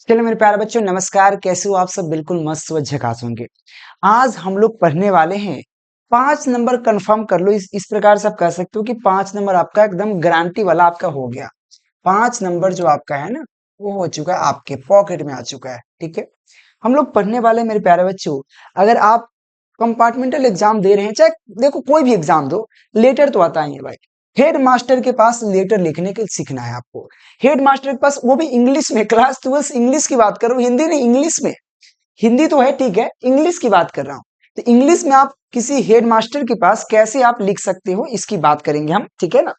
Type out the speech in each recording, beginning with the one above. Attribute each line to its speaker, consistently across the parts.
Speaker 1: चलो मेरे प्यारे बच्चों, नमस्कार। कैसे हो आप सब? बिल्कुल मस्त व झकास होंगे। आज हम लोग पढ़ने वाले हैं 5 नंबर। कंफर्म कर लो, इस प्रकार से आप कह सकते हो कि 5 नंबर आपका एकदम गारंटी वाला आपका हो गया। 5 नंबर जो आपका है ना, वो हो चुका है, आपके पॉकेट में आ चुका है। ठीक है, हम लोग पढ़ने वाले हैं मेरे प्यारे बच्चों। अगर आप कंपार्टमेंटल एग्जाम दे रहे हैं, चाहे देखो कोई भी एग्जाम दो, लेटर तो आता ही है भाई। हेड मास्टर के पास लेटर लिखने के सीखना है आपको। हेड मास्टर के पास, वो भी इंग्लिश में। क्लास 12 इंग्लिश की बात कर रहा हूँ, हिंदी नहीं, इंग्लिश में। हिंदी तो है, ठीक है, इंग्लिश की बात कर रहा हूँ। तो इंग्लिश में आप किसी हेड मास्टर के पास कैसे आप लिख सकते हो, इसकी बात करेंगे हम, ठीक है ना।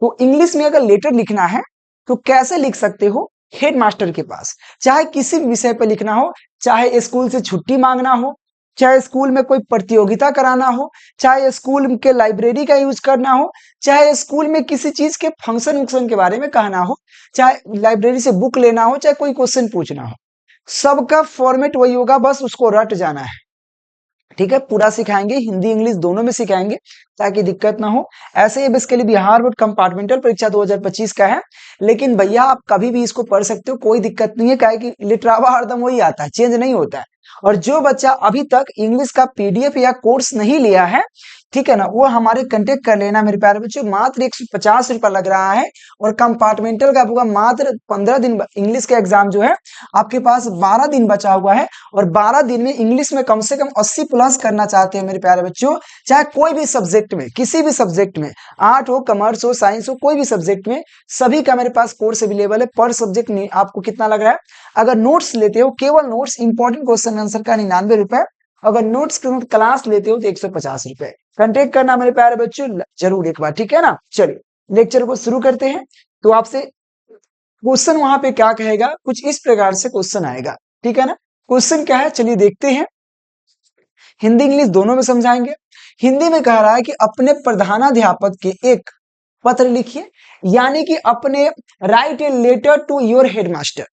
Speaker 1: तो इंग्लिश में अगर लेटर लिखना है तो कैसे लिख सकते हो? हेड मास्टर के पास, चाहे किसी भी विषय पर लिखना हो, चाहे स्कूल से छुट्टी मांगना हो, चाहे स्कूल में कोई प्रतियोगिता कराना हो, चाहे स्कूल के लाइब्रेरी का यूज करना हो, चाहे स्कूल में किसी चीज के फंक्शन वंक्शन के बारे में कहना हो, चाहे लाइब्रेरी से बुक लेना हो, चाहे कोई क्वेश्चन पूछना हो, सबका फॉर्मेट वही होगा, बस उसको रट जाना है। ठीक है, पूरा सिखाएंगे, हिंदी इंग्लिश दोनों में सिखाएंगे ताकि दिक्कत ना हो। ऐसे ही बेसिकली बिहार बोर्ड कंपार्टमेंटल परीक्षा 2025 का है, लेकिन भैया आप कभी भी इसको पढ़ सकते हो, कोई दिक्कत नहीं है, काहे कि लिटरावा हरदम वही आता है, चेंज नहीं होता है। और जो बच्चा अभी तक इंग्लिश का पीडीएफ या कोर्स नहीं लिया है, ठीक है ना, वो हमारे कांटेक्ट कर लेना मेरे प्यारे बच्चों। मात्र 150 रुपया लग रहा है, और कंपार्टमेंटल का होगा मात्र 15 दिन। इंग्लिश का एग्जाम जो है आपके पास 12 दिन बचा हुआ है, और 12 दिन में इंग्लिश में कम से कम 80 प्लस करना चाहते हैं मेरे प्यारे बच्चों, चाहे कोई भी सब्जेक्ट में, किसी भी सब्जेक्ट में, आर्ट हो, कॉमर्स हो, साइंस हो, कोई भी सब्जेक्ट में, सभी का मेरे पास कोर्स अवेलेबल है। पर सब्जेक्ट नहीं, आपको कितना लग रहा है? अगर नोट्स लेते हो, केवल नोट्स, इंपॉर्टेंट क्वेश्चन आंसर का 99 रुपए। अगर नोट्स क्लास लेते हो तो 150 रुपए। कंटेक्ट करना मेरे प्यारे बच्चों जरूर एक बार, ठीक है ना। चलिए लेक्चर को शुरू करते हैं। तो आपसे क्वेश्चन वहां पे क्या कहेगा, कुछ इस प्रकार से क्वेश्चन आएगा, ठीक है ना। क्वेश्चन क्या है, चलिए देखते हैं। हिंदी इंग्लिश दोनों में समझाएंगे। हिंदी में कह रहा है कि अपने प्रधानाध्यापक के एक पत्र लिखिए, यानी कि अपने write a letter to your headmaster,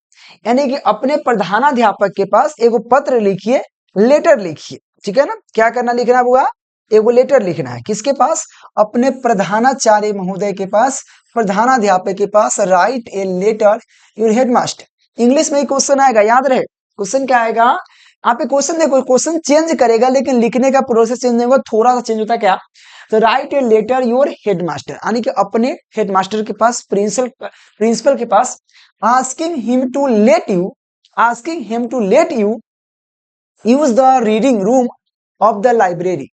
Speaker 1: यानी कि अपने प्रधानाध्यापक के पास एगो पत्र लिखिए, लेटर लिखिए, ठीक है ना। क्या करना, लिखना हुआ, एगो लेटर लिखना है, किसके पास? अपने प्रधानाचार्य महोदय के पास, प्रधानाध्यापक के पास। Write a letter your headmaster. English में ही क्वेश्चन आएगा, याद रहे। क्वेश्चन क्या आएगा? आप क्वेश्चन देखो, क्वेश्चन चेंज करेगा, लेकिन लिखने का प्रोसेस चेंज नहीं होगा, थोड़ा सा चेंज होता है। क्या? तो write a letter your headmaster, यानी कि अपने हेडमास्टर के पास, प्रिंसिपल के पास, asking him to let you, asking him to let you use the reading room of the library.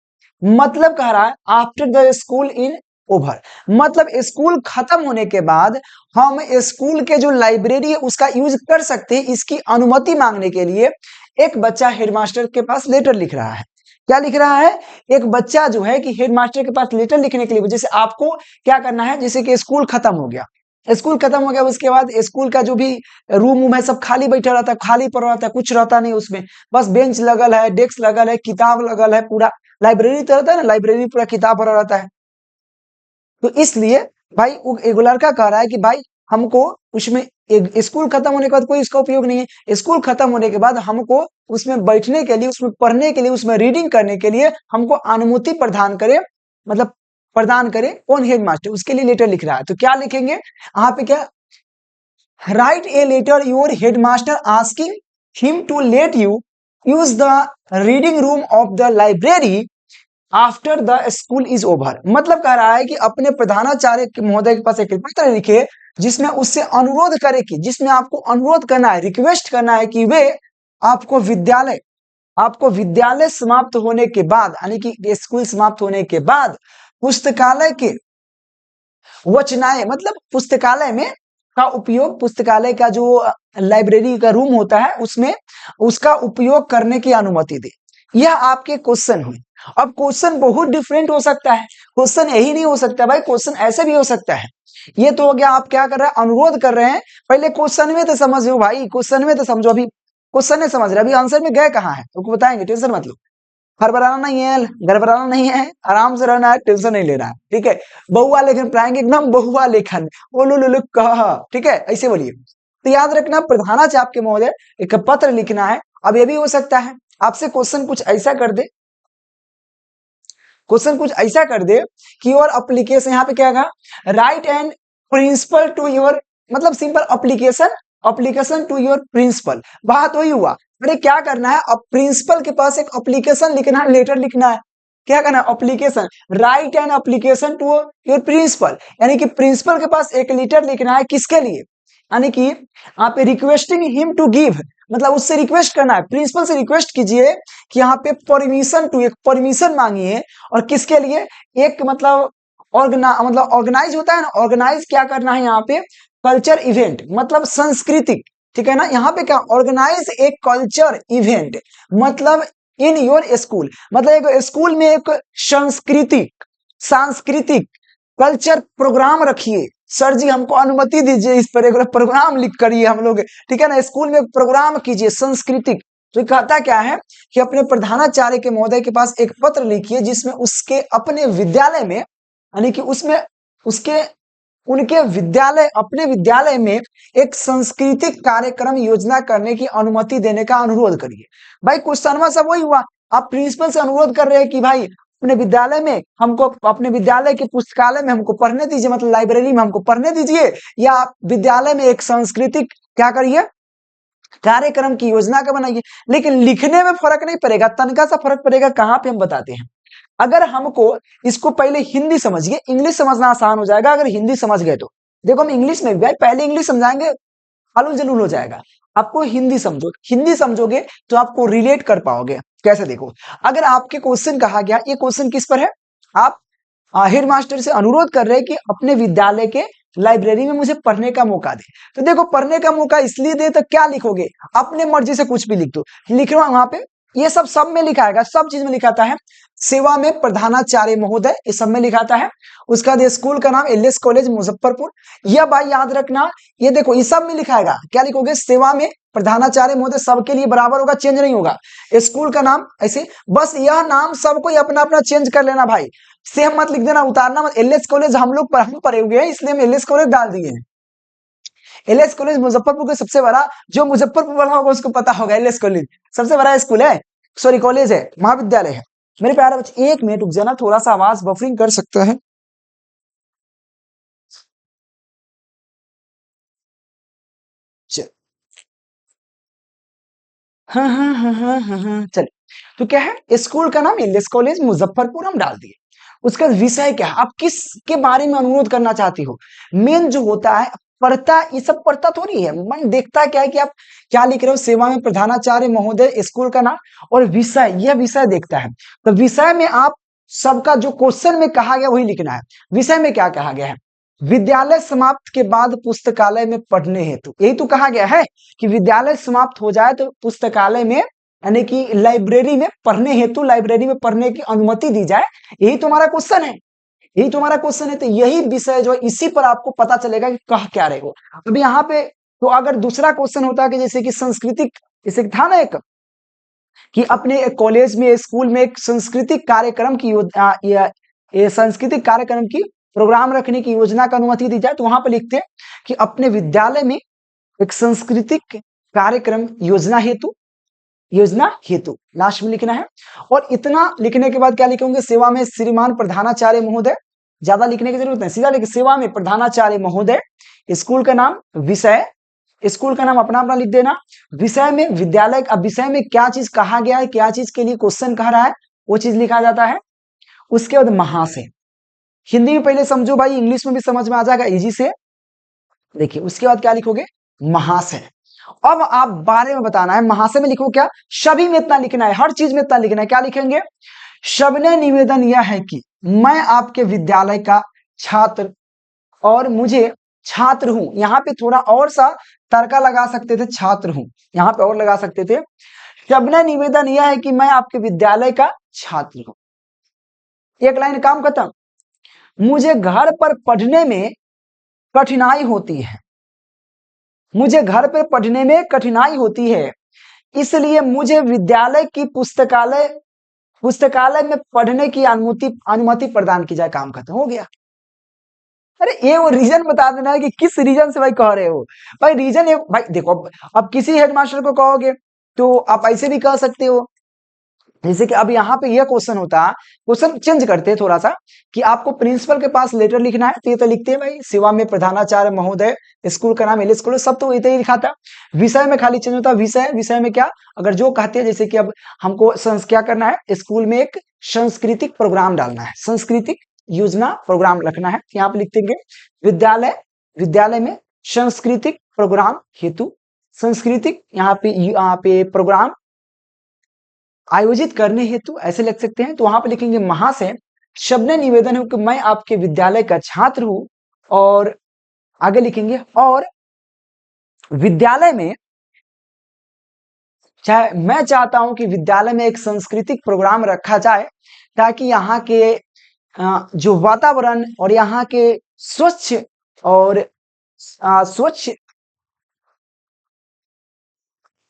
Speaker 1: मतलब कह रहा है after the school in over, मतलब स्कूल खत्म होने के बाद हम स्कूल के जो लाइब्रेरी है उसका यूज कर सकते हैं, इसकी अनुमति मांगने के लिए एक बच्चा हेडमास्टर के पास लेटर लिख रहा है। क्या लिख रहा है? एक बच्चा जो है कि हेडमास्टर के पास लेटर लिखने के लिए, जैसे आपको क्या करना है, जैसे कि स्कूल खत्म हो गया, स्कूल खत्म हो गया, उसके बाद स्कूल का जो भी रूम वूम है सब खाली बैठा रहता है, खाली पड़ा रहता है, कुछ रहता नहीं उसमें, बस बेंच लगल है, डेस्क लगल है, किताब लगल है, पूरा लाइब्रेरी तो रहता है ना, लाइब्रेरी पूरा किताब भरा रहता है। तो इसलिए भाई वो एगो लड़का कह रहा है कि भाई हमको उसमें, स्कूल खत्म होने के बाद कोई इसका उपयोग नहीं है, स्कूल खत्म होने के बाद हमको उसमें बैठने के लिए, उसमें पढ़ने के लिए, उसमें रीडिंग करने के लिए हमको अनुमति प्रदान करे, मतलब प्रदान करे कौन? हेडमास्टर। उसके लिए लेटर लिख रहा है। तो क्या लिखेंगे यहाँ पे? क्या? Write a letter your headmaster asking him to let you use the reading room of the library after the school is over. मतलब कह रहा है कि अपने प्रधानाचार्य महोदय के पास एक पत्र लिखे, जिसमें उससे अनुरोध करे, कि जिसमें आपको अनुरोध करना है, रिक्वेस्ट करना है कि वे आपको विद्यालय समाप्त होने के बाद, यानी कि स्कूल समाप्त होने के बाद पुस्तकालय के वचनाएं, मतलब पुस्तकालय में का उपयोग, पुस्तकालय का जो लाइब्रेरी का रूम होता है उसमें उसका उपयोग करने की अनुमति दे। यह आपके क्वेश्चन हुए। अब क्वेश्चन बहुत डिफरेंट हो सकता है, क्वेश्चन यही नहीं हो सकता भाई, क्वेश्चन ऐसे भी हो सकता है। ये तो हो गया, आप क्या कर रहे हैं, अनुरोध कर रहे हैं। पहले क्वेश्चन में तो समझो भाई, क्वेश्चन में तो समझो, अभी क्वेश्चन नहीं समझ रहे, अभी आंसर में गए कहाँ है तो बताएंगे, टेंशन मत लो। हड़बड़ाना नहीं है, गड़बड़ाना नहीं है, आराम से रहना है, टेंशन नहीं लेना है, ठीक है। बहुआ लेखन पढ़ाएंगे, एकदम बहुआ लेखन, बोलो लो कहा, ठीक है, ऐसे बोलिए। तो याद रखना, प्रधानाचार्य आपके महोदय एक पत्र लिखना है। अब ये भी हो सकता है आपसे क्वेश्चन कुछ ऐसा कर दे, क्वेश्चन कुछ ऐसा कर दे कि योर अप्लीकेशन, यहाँ पे क्या कहा, write and principal to your, मतलब simple application application to your principal. बात वही हुआ, अरे क्या करना है, अब प्रिंसिपल के पास एक अप्लीकेशन लिखना है, लेटर लिखना है। क्या करना है, application, write an application to your principal, यानी कि प्रिंसिपल के पास एक लेटर लिखना है, किसके लिए, यानी कि आप रिक्वेस्टिंग हिम टू गिव, मतलब उससे रिक्वेस्ट करना है, प्रिंसिपल से रिक्वेस्ट कीजिए कि यहाँ पे परमिशन टू, एक परमिशन मांगिए, और किसके लिए, एक मतलब ऑर्गेनाइज होता है ना, ऑर्गेनाइज क्या करना है यहाँ पे, कल्चर इवेंट, मतलब सांस्कृतिक, ठीक है ना, यहाँ पे क्या, ऑर्गेनाइज एक कल्चर इवेंट, मतलब इन योर स्कूल, मतलब एक स्कूल में एक सांस्कृतिक कल्चर प्रोग्राम रखिए। सर जी हमको अनुमति दीजिए, इस पर एक प्रोग्राम लिख करिए हम लोग, ठीक है ना, स्कूल में प्रोग्राम कीजिए सांस्कृतिक। तो कहता क्या है कि अपने प्रधानाचार्य के महोदय के पास एक पत्र लिखिए, जिसमें उसके अपने विद्यालय में, यानी कि उसमें उसके उनके विद्यालय, अपने विद्यालय में एक सांस्कृतिक कार्यक्रम योजना करने की अनुमति देने का अनुरोध करिए। भाई क्वेश्चन सब वही हुआ, आप प्रिंसिपल से अनुरोध कर रहे हैं कि भाई अपने विद्यालय में हमको, अपने विद्यालय के पुस्तकालय में हमको पढ़ने दीजिए, मतलब लाइब्रेरी में हमको पढ़ने दीजिए, या विद्यालय में एक सांस्कृतिक क्या करिए, कार्यक्रम की योजना का बनाइए। लेकिन लिखने में फर्क नहीं पड़ेगा, तनका सा फर्क पड़ेगा, कहां पे हम बताते हैं। अगर हमको इसको पहले हिंदी समझिए, इंग्लिश समझना आसान हो जाएगा अगर हिंदी समझ गए तो। देखो हम इंग्लिश में भी पहले इंग्लिश समझाएंगे, हलुल जलूल हो जाएगा, आपको हिंदी समझो, हिंदी समझोगे तो आपको रिलेट कर पाओगे। कैसे, देखो अगर आपके क्वेश्चन कहा गया, ये क्वेश्चन किस पर है, आप हेड मास्टर से अनुरोध कर रहे हैं कि अपने विद्यालय के लाइब्रेरी में मुझे पढ़ने का मौका दे। तो देखो पढ़ने का मौका इसलिए दे, तो क्या लिखोगे, अपने मर्जी से कुछ भी लिख दो, लिख रहा वहां पे, ये सब में लिखाएगा, सब चीज में लिखाता है, सेवा में प्रधानाचार्य महोदय, ये सब में लिखाता है। उसका स्कूल का नाम एलएस कॉलेज मुजफ्फरपुर, यह भाई याद रखना, ये देखो ये सब में लिखाएगा, क्या लिखोगे, सेवा में प्रधानाचार्य महोदय, सबके लिए बराबर होगा, चेंज नहीं होगा। स्कूल का नाम ऐसे, बस यह नाम सबको अपना अपना चेंज कर लेना भाई, सेम मत लिख देना, उतारना मत। एलएस कॉलेज हम लोग हम पढ़े हुए हैं, इसलिए हम एलएस कॉलेज डाल दिए हैं। एलएस कॉलेज मुजफ्फरपुर का सबसे बड़ा, जो मुजफ्फरपुर वाला होगा उसको पता होगा, एलएस कॉलेज सबसे बड़ा स्कूल है, सॉरी कॉलेज है, महाविद्यालय है। मेरे प्यारे बच्चे एक मिनट रुक जाना, थोड़ा सा आवाज बफरिंग कर सकता है। हाँ हाँ हाँ हाँ हाँ हाँ, चलिए। तो क्या है, स्कूल का नाम एलएस कॉलेज मुजफ्फरपुर हम डाल दिए। उसका विषय क्या है, आप किस के बारे में अनुरोध करना चाहती हो, मेन जो होता है पढ़ता, ये सब पढ़ता थोड़ी है, मन देखता क्या है कि आप क्या लिख रहे हो, सेवा में प्रधानाचार्य महोदय, स्कूल का नाम और विषय, यह विषय देखता है। तो विषय में आप सबका जो क्वेश्चन में कहा गया वही लिखना है। विषय में क्या कहा गया है, विद्यालय समाप्त के बाद पुस्तकालय में पढ़ने हेतु, यही तो कहा गया है कि विद्यालय समाप्त हो जाए तो पुस्तकालय में, यानी कि लाइब्रेरी में पढ़ने हेतु, लाइब्रेरी में पढ़ने की अनुमति दी जाए, यही तुम्हारा क्वेश्चन है, यही तुम्हारा क्वेश्चन है। तो यही विषय जो है, इसी पर आपको पता चलेगा कि कह क्या रहे हो। अब यहाँ पे तो अगर दूसरा क्वेश्चन होता है कि जैसे कि सांस्कृतिक, जैसे था ना एक, कि अपने कॉलेज में, स्कूल में एक सांस्कृतिक कार्यक्रम की सांस्कृतिक कार्यक्रम की प्रोग्राम रखने की योजना का अनुमति दी जाए, तो वहां पर लिखते हैं कि अपने विद्यालय में एक सांस्कृतिक कार्यक्रम योजना हेतु लास्ट में लिखना है। और इतना लिखने के बाद क्या लिखेंगे, सेवा में श्रीमान प्रधानाचार्य महोदय, ज्यादा लिखने की जरूरत नहीं, सीधा लिखे सेवा में प्रधानाचार्य महोदय, स्कूल का नाम, विषय, स्कूल का नाम अपना अपना लिख देना, विषय में विद्यालय, अब विषय में क्या चीज कहा गया है, क्या चीज के लिए क्वेश्चन कह रहा है, वो चीज लिखा जाता है। उसके बाद महाशय, हिंदी में पहले समझो भाई, इंग्लिश में भी समझ में आ जाएगा इजी से। देखिए उसके बाद क्या लिखोगे, महाशय। अब आप बारे में बताना है, महाशय में लिखो क्या, सभी में इतना लिखना है, हर चीज में इतना लिखना है। क्या लिखेंगे, सविनय निवेदन यह है कि मैं आपके विद्यालय का छात्र और मुझे छात्र हूं, यहाँ पे थोड़ा और सा तड़का लगा सकते थे, छात्र हूं, यहाँ पे और लगा सकते थे। सविनय निवेदन यह है कि मैं आपके विद्यालय का छात्र हूं, एक लाइन काम खत्म। मुझे घर पर पढ़ने में कठिनाई होती है, मुझे घर पर पढ़ने में कठिनाई होती है, इसलिए मुझे विद्यालय की पुस्तकालय में पढ़ने की अनुमति प्रदान की जाए, काम खत्म हो गया। अरे ये वो रीजन बता देना है कि किस रीजन से भाई कह रहे हो। भाई रीजन भाई देखो, अब किसी हेडमास्टर को कहोगे तो आप ऐसे भी कह सकते हो जैसे कि अब यहाँ पे यह क्वेश्चन होता है, क्वेश्चन चेंज करते हैं थोड़ा सा कि आपको प्रिंसिपल के पास लेटर लिखना है, तो ये तो लिखते हैं भाई सेवा में प्रधानाचार्य महोदय, स्कूल का नाम एल स्कूल, सब तो इतना ही लिखा था। विषय में खाली चेंज होता है, विषय में क्या, अगर जो कहते हैं जैसे कि अब हमको क्या करना है, स्कूल में एक सांस्कृतिक प्रोग्राम डालना है, सांस्कृतिक योजना प्रोग्राम रखना है, यहाँ पे लिख देंगे विद्यालय में सांस्कृतिक प्रोग्राम हेतु, सांस्कृतिक यहाँ पे प्रोग्राम आयोजित करने हेतु ऐसे लिख सकते हैं। तो वहां पे लिखेंगे महाशय, शब्द निवेदन है कि मैं आपके विद्यालय का छात्र हूं, और आगे लिखेंगे और विद्यालय में मैं चाहता हूं कि विद्यालय में एक सांस्कृतिक प्रोग्राम रखा जाए, ताकि यहाँ के जो वातावरण और यहाँ के स्वच्छ और स्वच्छ,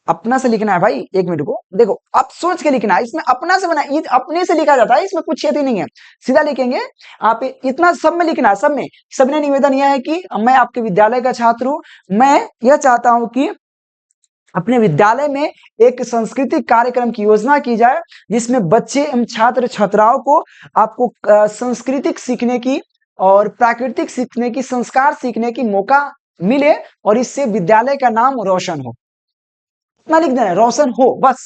Speaker 1: अपना से लिखना है भाई, एक मिनट को देखो, आप सोच के लिखना है, इसमें अपना से बना, ये अपने से लिखा जाता है, इसमें कुछ छेद ही नहीं है, सीधा लिखेंगे आप, इतना सब में लिखना है, सब में। सबने निवेदन यह है कि मैं आपके विद्यालय का छात्र हूं, मैं यह चाहता हूं कि अपने विद्यालय में एक सांस्कृतिक कार्यक्रम की योजना की जाए, जिसमें बच्चे एवं छात्र छात्राओं को आपको सांस्कृतिक सीखने की और प्राकृतिक सीखने की, संस्कार सीखने की मौका मिले, और इससे विद्यालय का नाम रोशन हो। इतना लिख देना है, रोशन हो, बस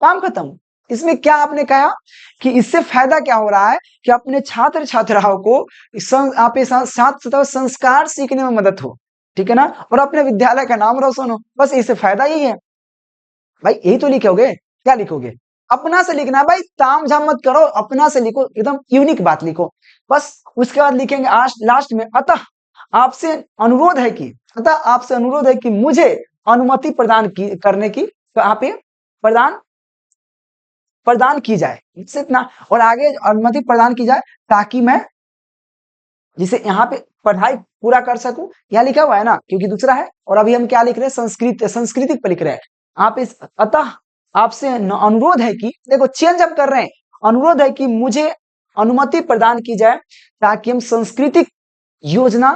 Speaker 1: काम खत्म। इसमें क्या आपने कहा कि इससे फायदा क्या हो रहा है कि अपने छात्र छात्राओं को आप साथ संस्कार सीखने में मदद हो, ठीक है ना, और अपने विद्यालय का नाम रोशन हो, बस इससे फायदा यही है भाई। यही तो लिखोगे, क्या लिखोगे, अपना से लिखना है भाई, ताम झाम मत करो, अपना से लिखो, एकदम यूनिक बात लिखो बस। उसके बाद लिखेंगे आज लास्ट में, अतः आपसे अनुरोध है कि, अतः आपसे अनुरोध है कि मुझे अनुमति प्रदान करने की, तो यहाँ पे प्रदान की जाए, इतना, और आगे अनुमति प्रदान की जाए ताकि मैं जिसे यहाँ पे पढ़ाई पूरा कर सकूं, यहाँ लिखा हुआ है ना, क्योंकि दूसरा है, और अभी हम क्या लिख रहे हैं, संस्कृतिक पर लिख रहे हैं। आप इस अतः आपसे अनुरोध है कि, देखो चेंज अब कर रहे हैं, अनुरोध है कि मुझे अनुमति प्रदान की जाए ताकि हम सांस्कृतिक योजना,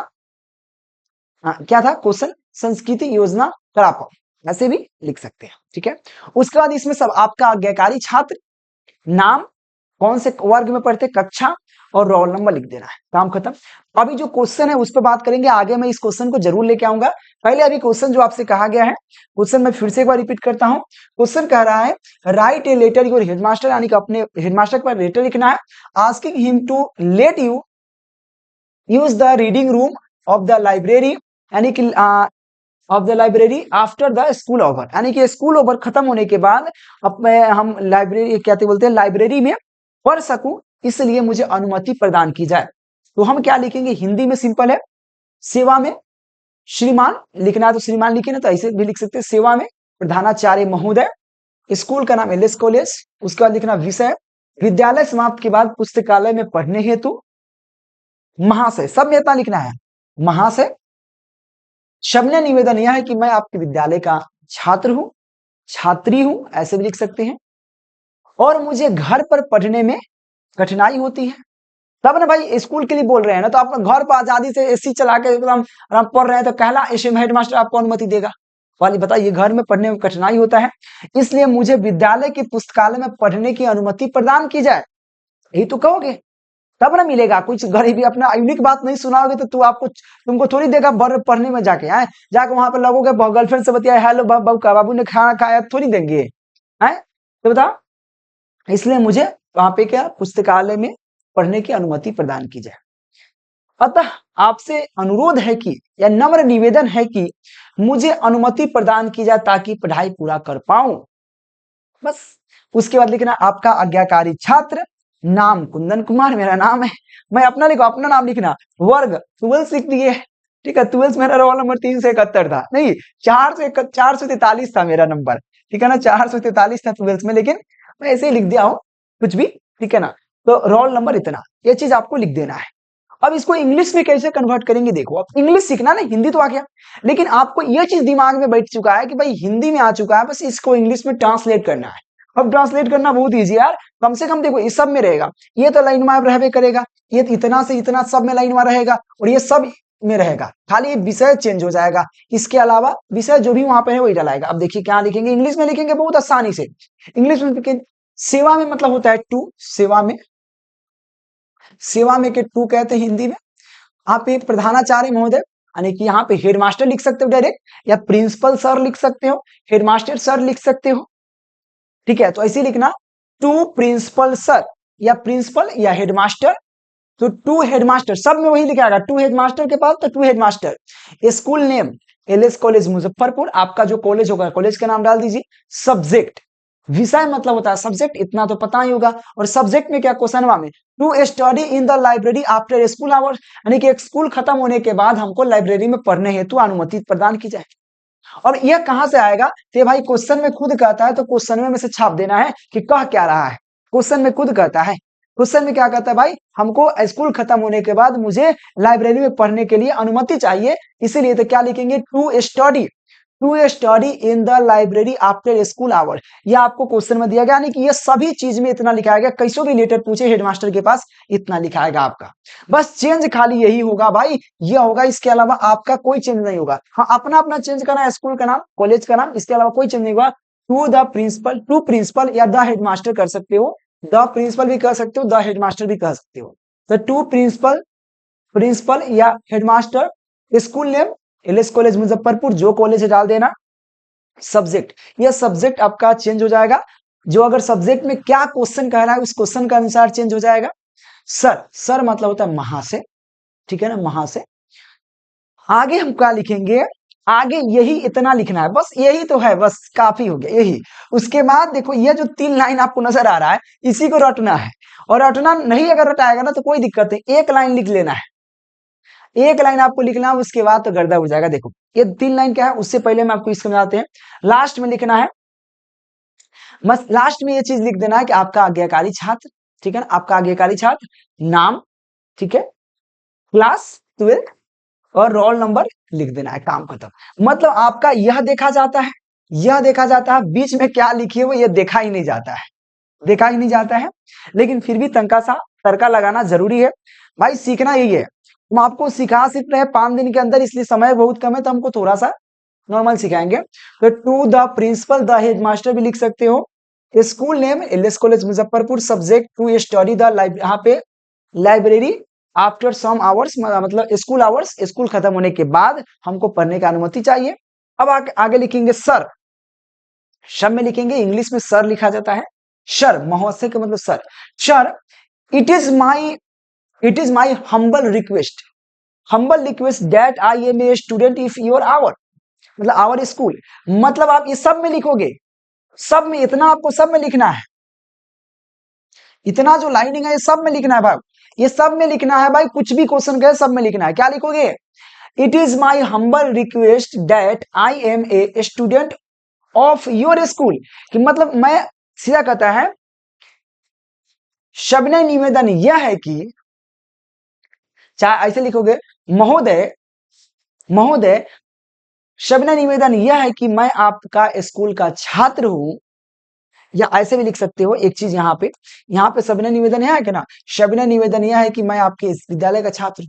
Speaker 1: क्या था क्वेश्चन, संस्कृति योजना करा पाओ, ऐसे भी लिख सकते हैं, ठीक है। उसके बाद इसमें सब आपका आज्ञाकारी छात्र, नाम, कौन से वर्ग में पढ़ते, कक्षा और रोल नंबर लिख देना है, काम खत्म। अभी जो क्वेश्चन है उस पर बात करेंगे आगे, मैं इस क्वेश्चन को जरूर लेके आऊंगा। पहले अभी क्वेश्चन जो आपसे कहा गया है, क्वेश्चन मैं फिर से एक बार रिपीट करता हूं। क्वेश्चन कह रहा है write a letter your headmaster, यानी कि अपने हेडमास्टर पर लेटर लिखना है, asking him to let you use the reading room of the library, यानी कि of the library after the school over, यानी कि स्कूल ओवर खत्म होने के बाद हम लाइब्रेरी, क्या बोलते हैं, लाइब्रेरी में पढ़ सकूं, इसलिए मुझे अनुमति प्रदान की जाए। तो हम क्या लिखेंगे, हिंदी में सिंपल है, सेवा में श्रीमान लिखना है तो श्रीमान लिखे ना, तो ऐसे भी लिख सकते हैं, सेवा में प्रधानाचार्य महोदय, स्कूल का नाम एलएस कॉलेज, उसके बाद लिखना विषय, विद्यालय समाप्त के बाद पुस्तकालय में पढ़ने हेतु, महाशय, सब में इतना लिखना है, महाशय, शब्द निवेदन यह है कि मैं आपके विद्यालय का छात्र हूं, छात्री हूं, ऐसे भी लिख सकते हैं, और मुझे घर पर पढ़ने में कठिनाई होती है। तब ना भाई स्कूल के लिए बोल रहे हैं ना, तो आप घर पर आजादी से एसी चला के एकदम पढ़ रहे हैं, तो कहला हेडमास्टर आपको अनुमति देगा, वाली बताइए, घर में पढ़ने में कठिनाई होता है, इसलिए मुझे विद्यालय की पुस्तकालय में पढ़ने की अनुमति प्रदान की जाए, यही तो कहोगे, तब ना मिलेगा। कुछ गरीबी अपना यूनिक बात नहीं सुनाओगे तो तुमको थोड़ी देगा पढ़ने में जाके आए, जाके वहां पर लोगों के गर्लफ्रेंड से बतिया, हेलो बाबू ने खाना खाया, थोड़ी देंगे है, तो बताओ, इसलिए मुझे वहां पे क्या पुस्तकालय में पढ़ने की अनुमति प्रदान की जाए। अतः आपसे अनुरोध है कि, या नम्र निवेदन है कि मुझे अनुमति प्रदान की जाए ताकि पढ़ाई पूरा कर पाऊं, बस। उसके बाद लिखना आपका आज्ञाकारी छात्र, नाम कुंदन कुमार मेरा नाम है, मैं अपना लिखो, अपना नाम लिखना, वर्ग 12 लिख दिए, ठीक है, 12 मेरा रोल नंबर 371 था, नहीं 443 था मेरा नंबर, ठीक है ना, 443 था 12 में, लेकिन मैं ऐसे ही लिख दिया हूं कुछ भी, ठीक है ना, तो रोल नंबर इतना, ये चीज आपको लिख देना है। अब इसको इंग्लिश में कैसे कन्वर्ट करेंगे, देखो, अब इंग्लिश सीखना ना, हिंदी तो आ गया, लेकिन आपको यह चीज दिमाग में बैठ चुका है कि भाई हिंदी में आ चुका है, बस इसको इंग्लिश में ट्रांसलेट करना है। अब ट्रांसलेट करना बहुत ईजी यार, कम से कम देखो, इस सब में रहेगा, ये तो लाइन में रहबे करेगा, ये इतना से इतना सब में लाइन में रहेगा, और ये सब में रहेगा, खाली विषय चेंज हो जाएगा, इसके अलावा विषय जो भी वहां पे है वही डलाएगा। अब देखिए क्या लिखेंगे, इंग्लिश में लिखेंगे बहुत आसानी से, इंग्लिश में सेवा में मतलब होता है टू, सेवा में, सेवा में के टू कहते हैं हिंदी में। आप एक प्रधानाचार्य महोदय यानी कि यहाँ पे हेडमास्टर लिख सकते हो डायरेक्ट, या प्रिंसिपल सर लिख सकते हो, हेडमास्टर सर लिख सकते हो। ठीक है, तो ऐसे लिखना टू प्रिंसिपल सर, या प्रिंसिपल या हेडमास्टर। तो टू हेडमास्टर, सब में वही लिखा आएगा, टू हेडमास्टर के पास तो to headmaster. School name LS college Muzaffarpur, आपका जो कॉलेज होगा कॉलेज का नाम डाल दीजिए। सब्जेक्ट, विषय मतलब होता है सब्जेक्ट, इतना तो पता ही होगा। और सब्जेक्ट में क्या क्वेश्चनवा में, to study in the library after school hours, यानी कि एक स्कूल खत्म होने के बाद हमको लाइब्रेरी में पढ़ने हेतु अनुमति प्रदान की जाए। और यह कहां से आएगा, तो भाई क्वेश्चन में खुद कहता है, तो क्वेश्चन में से छाप देना है कि कह क्या रहा है। क्वेश्चन में खुद कहता है, क्वेश्चन में क्या कहता है भाई, हमको स्कूल खत्म होने के बाद मुझे लाइब्रेरी में पढ़ने के लिए अनुमति चाहिए, इसीलिए तो क्या लिखेंगे, to study in the library after school hour. यह आपको क्वेश्चन में दिया गया, यानी कि ये सभी चीज में इतना लिखा गया, कैसो भी लेटर पूछे हेडमास्टर के पास इतना लिखाएगा आपका। बस चेंज खाली यही होगा भाई, यह होगा, इसके अलावा आपका कोई चेंज नहीं होगा। हाँ, अपना अपना चेंज करना है, स्कूल का नाम, कॉलेज का नाम, इसके अलावा कोई चेंज नहीं होगा। To the principal, to principal या द हेडमास्टर कर सकते हो, द प्रिंसिपल भी कह सकते हो, द हेडमास्टर भी कह सकते हो। तो टू प्रिंसिपल, प्रिंसिपल या headmaster, school name LS college Muzaffarpur, जो कॉलेज है डाल देना। सब्जेक्ट, यह सब्जेक्ट आपका चेंज हो जाएगा, जो अगर सब्जेक्ट में क्या क्वेश्चन कह रहा है उस क्वेश्चन के अनुसार चेंज हो जाएगा। सर, सर मतलब होता है महाशय, ठीक है ना, महाशय। आगे हम क्या लिखेंगे, आगे यही इतना लिखना है, बस यही तो है, बस काफी हो गया यही। उसके बाद देखो ये जो 3 लाइन आपको नजर आ रहा है, इसी को रटना है। और रटना नहीं अगर रटाएगा ना तो कोई दिक्कत नहीं, एक लाइन लिख लेना है, एक लाइन आपको लिखना है, उसके बाद तो गर्दा हो जाएगा। देखो ये 3 लाइन क्या है, उससे पहले मैं आपको इसको समझाते हैं। लास्ट में लिखना है, बस लास्ट में ये चीज लिख देना है कि आपका आज्ञाकारी छात्र, ठीक है ना, आपका आज्ञाकारी छात्र, नाम, ठीक है, क्लास 12 और रोल नंबर लिख देना है, काम खत्म। मतलब आपका यह देखा जाता है, यह देखा जाता है, बीच में क्या लिखिए वो ये देखा ही नहीं जाता है, देखा ही नहीं जाता है। लेकिन फिर भी तनका सा तड़का लगाना जरूरी है भाई, सीखना यही है। हम आपको सिखा सिर्फ रहे 5 दिन के अंदर, इसलिए समय बहुत कम है, तो हमको थोड़ा सा नॉर्मल सिखाएंगे। तो to the principal the headmaster भी लिख सकते हो। School name LS college Muzaffarpur, subject to study the library, यहाँ पे लाइब्रेरी आफ्टर सम आवर्स, मतलब स्कूल आवर्स, स्कूल खत्म होने के बाद हमको पढ़ने की अनुमति चाहिए। अब आगे लिखेंगे सर, शब्द में लिखेंगे, इंग्लिश में सर लिखा जाता है, सर महाशय का मतलब sir. Sir, it is my humble request that I am a student if your our, मतलब आवर स्कूल, मतलब आप ये सब में लिखोगे, सब में, इतना आपको सब में लिखना है, इतना जो लाइनिंग है ये सब में लिखना है भाई, ये सब में लिखना है भाई, कुछ भी क्वेश्चन कहे सब में लिखना है। क्या लिखोगे, it is my humble request that I am a student of your school, कि मतलब मैं, सीधा कहता है, सविनय निवेदन यह है कि, चाहे ऐसे लिखोगे, महोदय, महोदय, सविनय निवेदन यह है कि मैं आपका स्कूल का छात्र हूं, या ऐसे भी लिख सकते हो। एक चीज यहाँ पे सविनय निवेदन है कि ना, सविनय निवेदन यह है कि मैं आपके इस विद्यालय का छात्र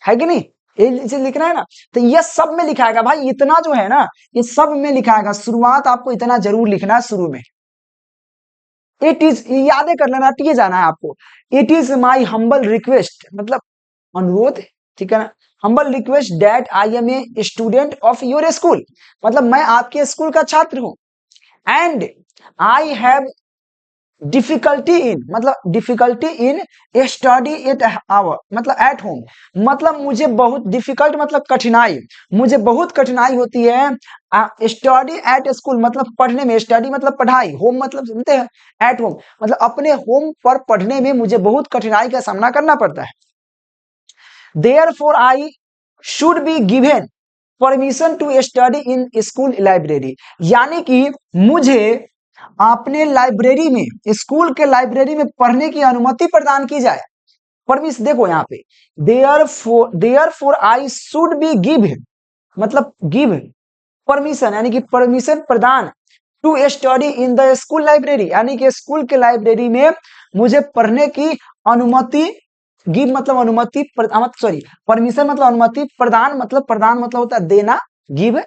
Speaker 1: है कि नहीं, ये चीज लिखना है ना। तो ये सब में लिखाएगा भाई, इतना जो है ना ये सब में लिखाएगा, शुरुआत आपको इतना जरूर लिखना है शुरू में। इट इज, यादें कर लेना, टिके जाना है आपको। It is my humble request, मतलब अनुरोध, ठीक है ना, humble request that I am a student of your school, मतलब मैं आपके स्कूल का छात्र हूं। And I have difficulty in, मतलब difficulty in study at our, मतलब एट होम, मतलब मुझे बहुत डिफिकल्ट, मतलब कठिनाई, मुझे बहुत कठिनाई होती है स्टडी एट स्कूल, मतलब पढ़ने में, स्टडी मतलब पढ़ाई, होम मतलब सुनते हैं एट होम, मतलब अपने होम पर पढ़ने में मुझे बहुत कठिनाई का सामना करना पड़ता है। Therefore I should be given permission to study in school library, यानी कि मुझे अपने लाइब्रेरी में, स्कूल के लाइब्रेरी में पढ़ने की अनुमति प्रदान की जाए। परमिशन देखो यहाँ पे, therefore I should be give, मतलब गिव परमिशन, यानी कि परमिशन प्रदान, to study in the school library, यानी कि स्कूल के लाइब्रेरी में मुझे पढ़ने की अनुमति, गिव मतलब अनुमति, सॉरी परमिशन मतलब अनुमति, प्रदान मतलब होता है देना, गिव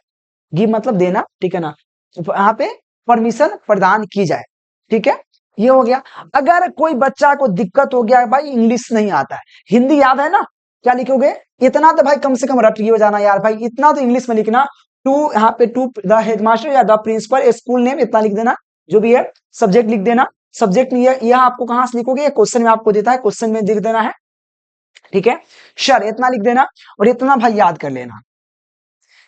Speaker 1: मतलब देना, ठीक है ना, यहाँ पे परमिशन प्रदान की जाए, ठीक है। ये हो गया। अगर कोई बच्चा को दिक्कत हो गया भाई इंग्लिश नहीं आता है, हिंदी याद है ना, क्या लिखोगे? इतना तो भाई कम से कम रट हो जाना यार भाई, इतना तो इंग्लिश में लिखना। टू, यहाँ पे टू द हेडमास्टर या द प्रिंसिपल स्कूल नेम, इतना लिख देना, जो भी है। सब्जेक्ट लिख देना, सब्जेक्ट यह आपको कहां से लिखोगे, क्वेश्चन में आपको देता है, क्वेश्चन में लिख देना है, ठीक है। सर इतना लिख देना, और इतना भाई याद कर लेना,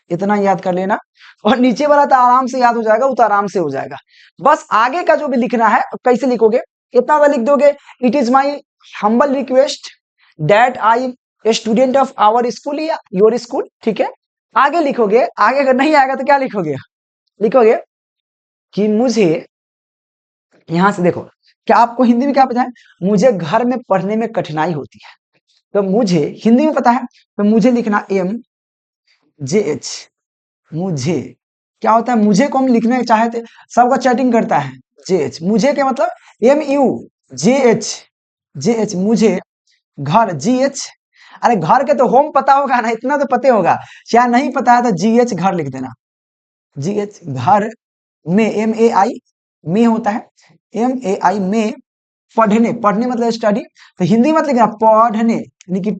Speaker 1: इतना याद कर लेना। और नीचे वाला तो आराम से याद हो जाएगा, वो तो आराम से हो जाएगा। बस आगे का जो भी लिखना है कैसे लिखोगे, इतना वाला लिख दोगे, it is my humble request that I a student of our school या योर स्कूल, ठीक है। आगे लिखोगे, आगे अगर नहीं आएगा तो क्या लिखोगे, लिखोगे कि मुझे, यहां से देखो, क्या आपको हिंदी में क्या पता है, मुझे घर में पढ़ने में कठिनाई होती है, तो मुझे हिंदी में पता है, तो मुझे लिखना MJH, मुझे, क्या होता है, मुझे को हम लिखने चाहे थे, सबका चैटिंग करता है JH, मुझे क्या मतलब MUJH, JH मुझे, घर GH, अरे घर के तो होम पता होगा ना, इतना तो पते होगा, क्या नहीं पता है तो GH घर लिख देना, GH घर में, MAI में होता है, MAI में, पढ़ने, पढ़ने मतलब स्टडी, तो हिंदी मतलब क्या, पढ़ने, यानी कि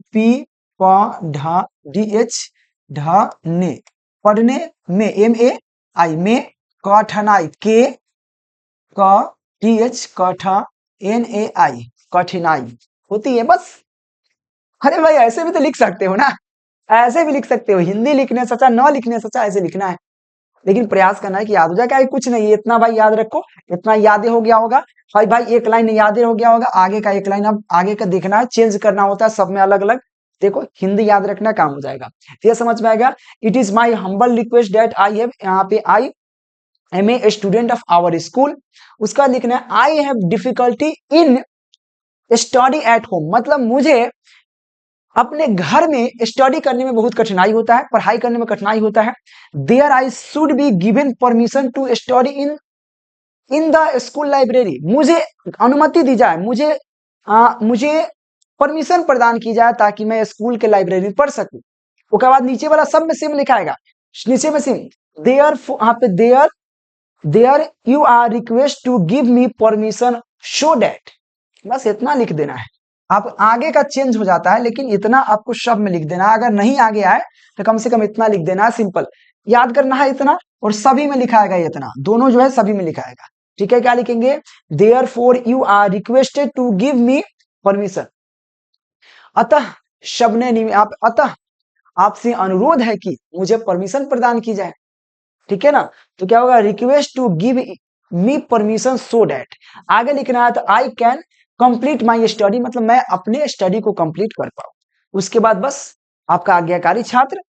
Speaker 1: PPDH ढने, पढ़ने में, MAI में, कठिनाई के, TH NAI, कठिनाई होती है, बस। अरे भाई ऐसे भी तो लिख सकते हो ना, ऐसे भी लिख सकते हो, हिंदी लिखने से अच्छा, न लिखने से अच्छा ऐसे लिखना है, लेकिन प्रयास करना है कि याद हो जाए, क्या कुछ नहीं, इतना भाई याद रखो, इतना याद हो गया होगा भाई, एक लाइन याद हो गया होगा, आगे का एक लाइन अब आगे का देखना है, चेंज करना होता है सब में अलग अलग, देखो हिंदी याद रखना काम हो जाएगा, ये समझ में आएगा। It is my humble request that I have, यहाँ पे I am a student of our school, उसका लिखना है I have difficulty in study at home, मतलब मुझे अपने घर में स्टडी करने में बहुत कठिनाई होता है, पढ़ाई करने में कठिनाई होता है। There I should be given permission to study in the school library, मुझे अनुमति दी जाए, मुझे परमिशन प्रदान की जाए ताकि मैं स्कूल के लाइब्रेरी में पढ़ सकूं। उसके बाद नीचे वाला सब में सेम लिखाएगा, नीचे में सेम, देयर, यहाँ पे there you are request to give me permission so that, बस इतना लिख देना है। आप आगे का चेंज हो जाता है, लेकिन इतना आपको शब्द में लिख देना है, अगर नहीं आगे आए तो कम से कम इतना लिख देना है, सिंपल याद करना है इतना, और सभी में लिखाएगा इतना, दोनों जो है सभी में लिखाएगा, ठीक है। क्या लिखेंगे, therefore you are requested to give me permission, अतः शब्द आप, अतः आपसे अनुरोध है कि मुझे परमिशन प्रदान की जाए, ठीक है ना। तो क्या होगा, request to give me permission so that, आगे लिखना है तो I can complete my study, मतलब मैं अपने स्टडी को कंप्लीट कर पाऊं। उसके बाद बस आपका आज्ञाकारी छात्र,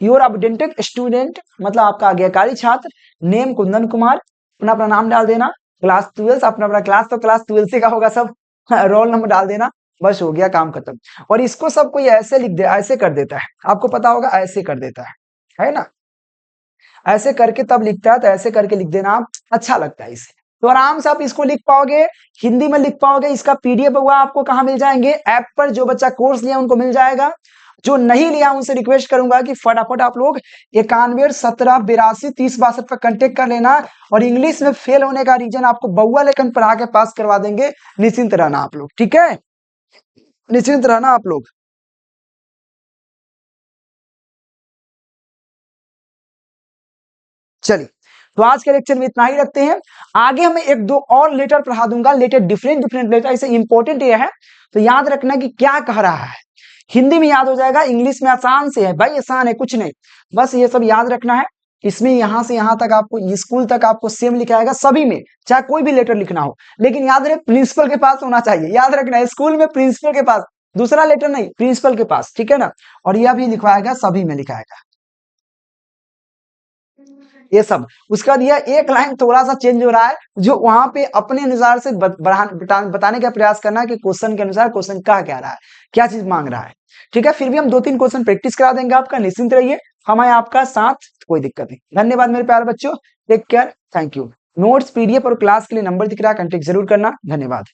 Speaker 1: योर अपडेटेड स्टूडेंट, मतलब आपका आज्ञाकारी छात्र, नेम कुंदन कुमार, अपना अपना नाम डाल देना, क्लास 12, अपना अपना क्लास, तो क्लास 12 से का होगा सब, रोल नंबर डाल देना, बस हो गया काम खत्म। और इसको सब कोई ऐसे लिख दे, ऐसे कर देता है, आपको पता होगा ऐसे कर देता है ना, ऐसे करके तब लिखता है, तो ऐसे करके लिख देना आप, अच्छा लगता है इसे, तो आराम से आप इसको लिख पाओगे, हिंदी में लिख पाओगे। इसका PDF हुआ आपको कहाँ मिल जाएंगे, ऐप पर, जो बच्चा कोर्स लिया उनको मिल जाएगा, जो नहीं लिया उनसे रिक्वेस्ट करूंगा कि फटाफट आप लोग 91 17 82 30 62 पर कांटेक्ट कर लेना, और इंग्लिश में फेल होने का रीजन आपको बउआ लेखन पढ़ा के पास करवा देंगे, निश्चिंत रहना आप लोग, ठीक है, निश्चिंत रहना आप लोग। चलिए, तो आज के लेक्चर में इतना ही रखते हैं, आगे हमें एक दो और लेटर पढ़ा दूंगा, लेटर डिफरेंट डिफरेंट लेटर, इसे इंपॉर्टेंट ये है, तो याद रखना कि क्या कह रहा है, हिंदी में याद हो जाएगा, इंग्लिश में आसान से है भाई, आसान है कुछ नहीं, बस ये सब याद रखना है। इसमें यहां से यहां तक आपको, स्कूल तक आपको सेम लिखाएगा सभी में, चाहे कोई भी लेटर लिखना हो, लेकिन याद रहे प्रिंसिपल के पास होना चाहिए, याद रखना है स्कूल में प्रिंसिपल के पास, दूसरा लेटर नहीं, प्रिंसिपल के पास, ठीक है ना। और यह भी लिखवाएगा, सभी में लिखाएगा ये सब। उसके बाद यह एक लाइन थोड़ा सा चेंज हो रहा है, जो वहां पे अपने अनुसार से बताने का प्रयास करना है कि क्वेश्चन के अनुसार क्वेश्चन कहा क्या रहा है, क्या चीज मांग रहा है, ठीक है। फिर भी हम 2-3 क्वेश्चन प्रैक्टिस करा देंगे आपका, निश्चिंत रहिए, हम आए आपका साथ, कोई दिक्कत नहीं। धन्यवाद मेरे प्यारे बच्चों, take care, thank you. Notes PDF और क्लास के लिए नंबर दिख रहा है, कांटेक्ट जरूर करना, धन्यवाद।